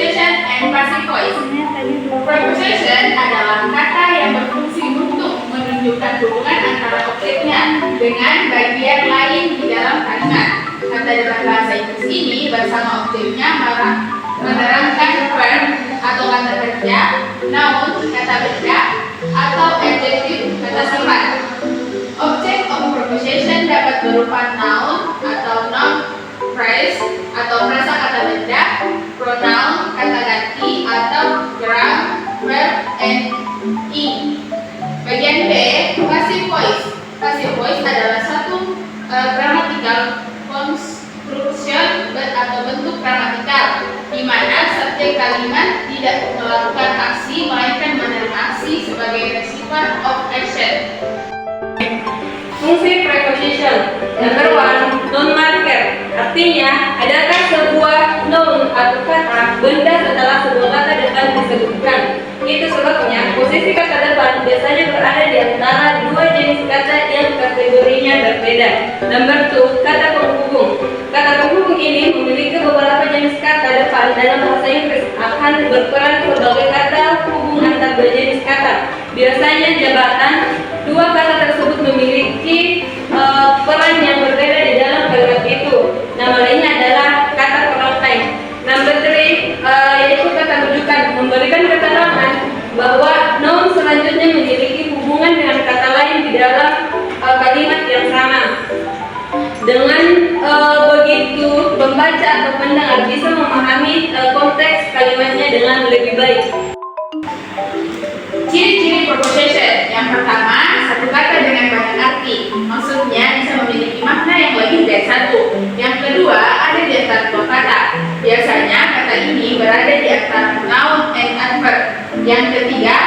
Preposition and passive voice. Preposition adalah kata yang berfungsi untuk menunjukkan hubungan antara objeknya dengan bagian lain di dalam kalimat. Kata dalam bahasa Inggris ini bersama objeknya menerangkan verb atau kata kerja, noun kata benda, atau adjective kata sifat. Objek of preposition dapat berupa noun atau noun phrase atau frasa kata benda, pronoun kata ganti, atau noun, verb, and ing. Bagian B, passive voice. Passive voice adalah satu grammatical construction atau bentuk gramatikal di mana subjek kalimat tidak melakukan aksi melainkan menerima aksi sebagai receiver of action. Fungsi preposition. Number 1, noun marker. Artinya, adakah sebuah noun atau kata benda setelah sebuah kata depan disebutkan. Itu sebabnya posisi kata depan biasanya berada di antara dua jenis kata yang kategorinya berbeda. Number 2, kata penghubung. Kata penghubung ini memiliki beberapa jenis kata depan dalam bahasa Inggris akan berperan sebagai kata hubung antar dua jenis kata. Biasanya jabatan dua kata tersebut memiliki peran yang berbeda di dalam kalimat itu. Nama lainnya adalah kata perantai. Number 3, yaitu kata rujukan, memberikan keterangan bahwa noun selanjutnya memiliki hubungan dengan kata lain di dalam kalimat yang sama. Dengan begitu, pembaca atau pendengar bisa memahami konteks kalimatnya dengan lebih baik. Ciri-ciri preposition. Yang pertama, satu kata dengan banyak arti. Maksudnya bisa memiliki makna yang lebih dari satu. Yang kedua, ada di antara dua kata. Biasanya kata ini berada di antara noun and adverb. Yang ketiga,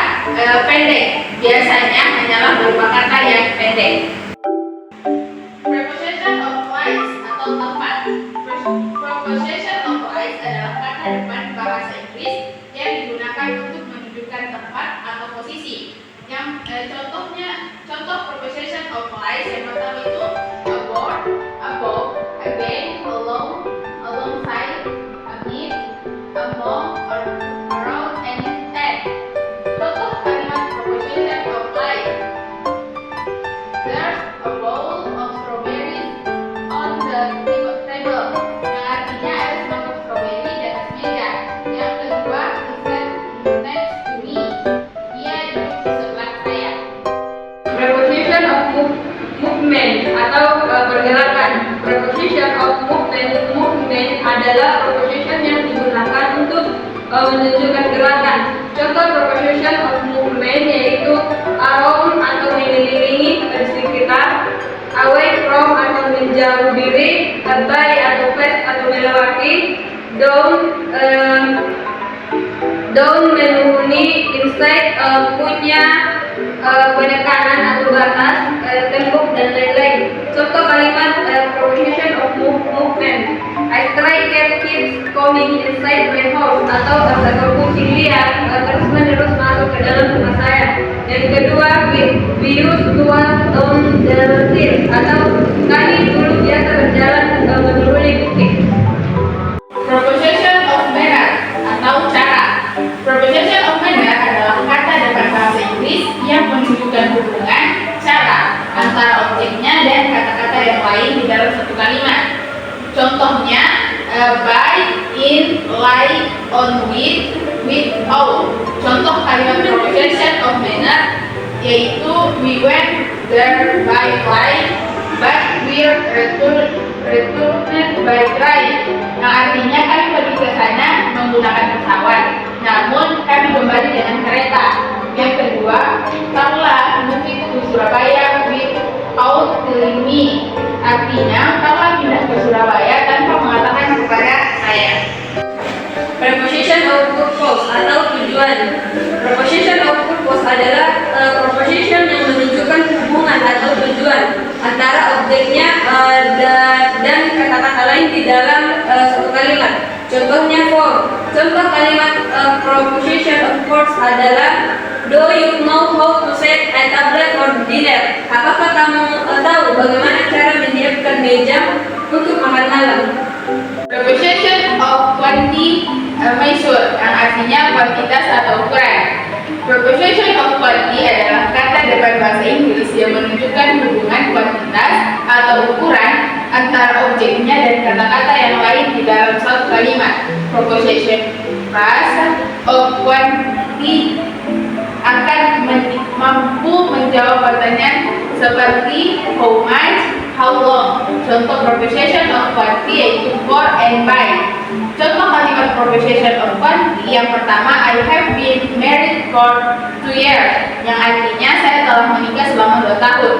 pendek. Biasanya hanyalah berupa kata yang pendek. Preposition of place atau tempat. Preposition of place adalah kata depan bahasa Inggris yang digunakan untuk menunjukkan tempat atau posisi. Yang contoh preposition of place yang pertama itu aboard, above, again, along, alongside, amid, among, around, and at. Contoh kalimat preposition of place. There's a bowl of strawberries on the table. Yang artinya ada semangkuk stroberi di atas meja. Yang kedua, he sat next to me. Dia duduk di sebelah saya. Preposition of movement atau pergerakan. Preposition of movement adalah preposition yang digunakan untuk menunjukkan gerakan. Contoh preposition of movement yaitu around atau mengelilingi di sekitar, away from atau menjauh diri, by atau past atau melewati, down menghuni, inside punya penekanan atau batas, tembok dan lain-lain. Contoh kalimat preposition of movement. A stray cat keeps coming inside my house, atau seekor kucing liar terus-menerus masuk ke dalam rumah saya. Yang kedua, we used to walk down the stairs, atau kami dulu biasa berjalan menuruni bukit. Preposition of manner atau cara. Preposition of manner adalah kata depan bahasa Inggris yang menunjukkan hubungan cara antara objeknya dan kata-kata yang lain di dalam satu kalimat. Contohnya, by, in, like, on, with, out. Contoh kalimat preposition of manner yaitu we went there by flight, but we returned by train. Yang artinya kami pergi ke sana menggunakan pesawat, namun kami kembali dengan kereta. Yang kedua, kamulah menuju ke Surabaya without telling me. Artinya kamu pindah ke Surabaya tanpa mengatakan kepada saya. Preposition of purpose atau tujuan. Preposition of purpose adalah preposition yang menunjukkan hubungan atau tujuan antara objeknya dan kata-kata lain di dalam satu kalimat. Contohnya for. Contoh kalimat preposition of course adalah do you know how to set a table for dinner? Apakah kamu tahu bagaimana cara menyiapkan meja untuk makan malam? Preposition of quantity measure, yang artinya kuantitas atau ukuran. Proposition of quantity adalah kata depan bahasa Inggris yang menunjukkan hubungan kuantitas atau ukuran antara objeknya dan kata-kata yang lain di dalam satu kalimat. Proposition phrase of quantity akan mampu menjawab pertanyaan seperti how much, how long. Contoh proposition of quantity yaitu for and by. Contoh kalimat proposition of quantity yang pertama, I have been married for 2 years, yang artinya saya telah menikah selama 2 tahun.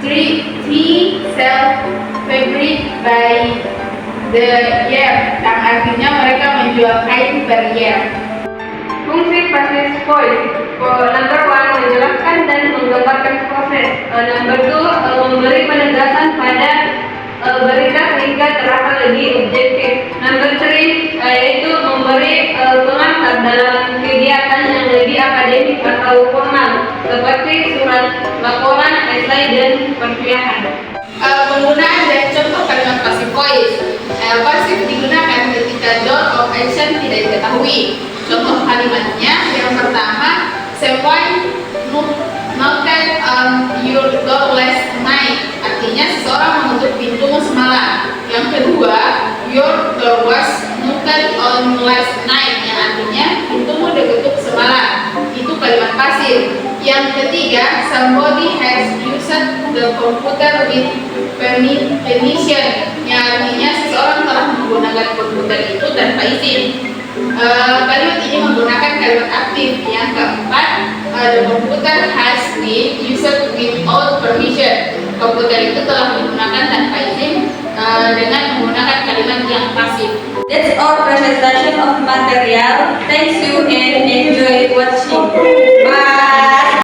3. He sell fabric by the year, yang artinya mereka menjual kain per year. Fungsi passive voice. Number 1, menjelaskan dan menggambarkan proses. Number 2, memberi penegasan pada berita sehingga terasa lebih objektif. Number 3, yaitu memberi pengantar dalam kegiatan yang lebih akademik atau formal seperti surat laporan, esai, dan perkuliahan. Penggunaan dan contoh kalimat passive voice. Passive digunakan ketika door of action tidak diketahui. Contoh kalimatnya yang pertama, someone knocked on your door last night, artinya seseorang mengetuk pintumu semalam. Yang kedua, your door was knocked on last night, yang artinya pintumu diketuk semalam. Itu kalimat pasif. Yang ketiga, somebody has used the computer with permission, yang artinya seseorang telah menggunakan komputer itu tanpa izin. Kalimat ini menggunakan kalimat aktif. Yang keempat, the computer has been used without permission. Komputer itu telah digunakan tanpa izin dengan menggunakan kalimat yang pasif. That's all presentation of material. Thanks you and enjoy watching.